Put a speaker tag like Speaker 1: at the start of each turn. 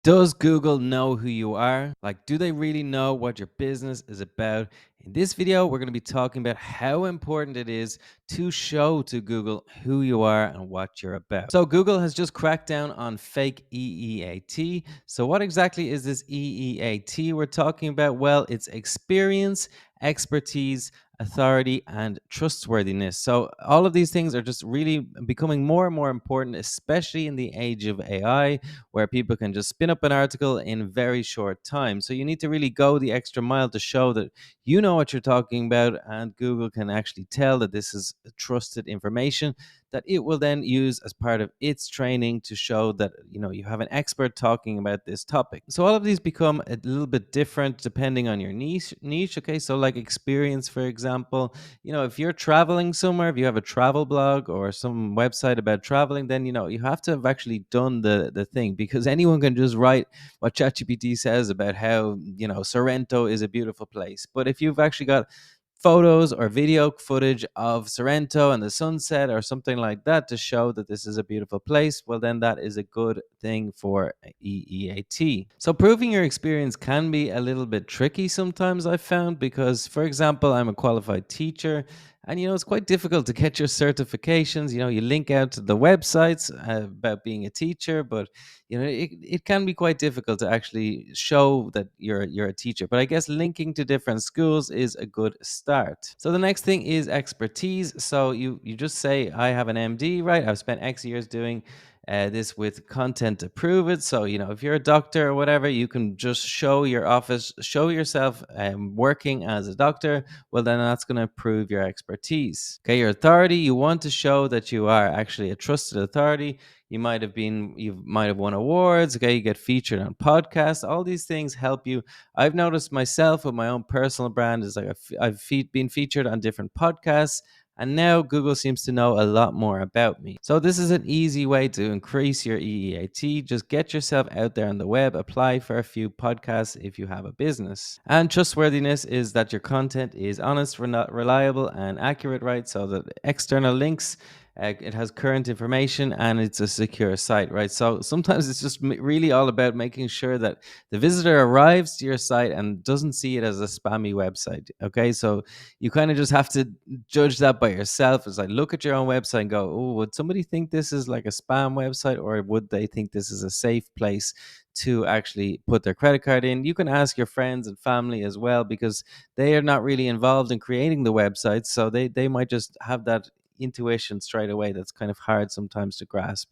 Speaker 1: Does Google know who you are? Like, do they really know what your business is about? In this video, we're going to be talking about how important it is to show to Google who you are and what you're about. So, Google has just cracked down on fake E.E.A.T. So, what exactly is this E.E.A.T we're talking about? Well, it's experience, expertise, authority, and trustworthiness. So, all of these things are just really becoming more and more important, especially in the age of AI, where people can just spin up an article in very short time. So you need to really go the extra mile to show that you know what you're talking about, and Google can actually tell that this is trusted information that it will then use as part of its training to show that you have an expert talking about this topic. So all of these become a little bit different depending on your niche. Okay, so like experience, for example, if you're traveling somewhere, if you have a travel blog or some website about traveling, then you have to have actually done the thing, because anyone can just write what ChatGPT says about how Sorrento is a beautiful place. But if you've actually got photos or video footage of Sorrento and the sunset or something like that to show that this is a beautiful place, well, then that is a good thing for E.E.A.T. So, proving your experience can be a little bit tricky sometimes, I've found, because, for example, I'm a qualified teacher. And it's quite difficult to get your certifications. You link out to the websites about being a teacher, but it can be quite difficult to actually show that you're a teacher. But I guess linking to different schools is a good start. So the next thing is expertise. So you just say, I have an MD, right? I've spent X years doing this with content to prove it. So if you're a doctor or whatever, you can just show your office, show yourself working as a doctor. Well, then that's going to prove your expertise. Okay, your authority, you want to show that you are actually a trusted authority. You might have won awards. Okay, you get featured on podcasts. All these things help you. I've noticed myself with my own personal brand is like been featured on different podcasts, and now Google seems to know a lot more about me. So this is an easy way to increase your E.E.A.T. Just get yourself out there on the web, apply for a few podcasts if you have a business. And trustworthiness is that your content is honest, reliable, and accurate, right? So that external links, it has current information, and it's a secure site, right? So sometimes it's just really all about making sure that the visitor arrives to your site and doesn't see it as a spammy website. Okay, so you kind of just have to judge that by yourself. It's like, look at your own website and go, oh, would somebody think this is like a spam website, or would they think this is a safe place to actually put their credit card in? You can ask your friends and family as well, because they are not really involved in creating the website, so they might just have that intuition straight away that's kind of hard sometimes to grasp.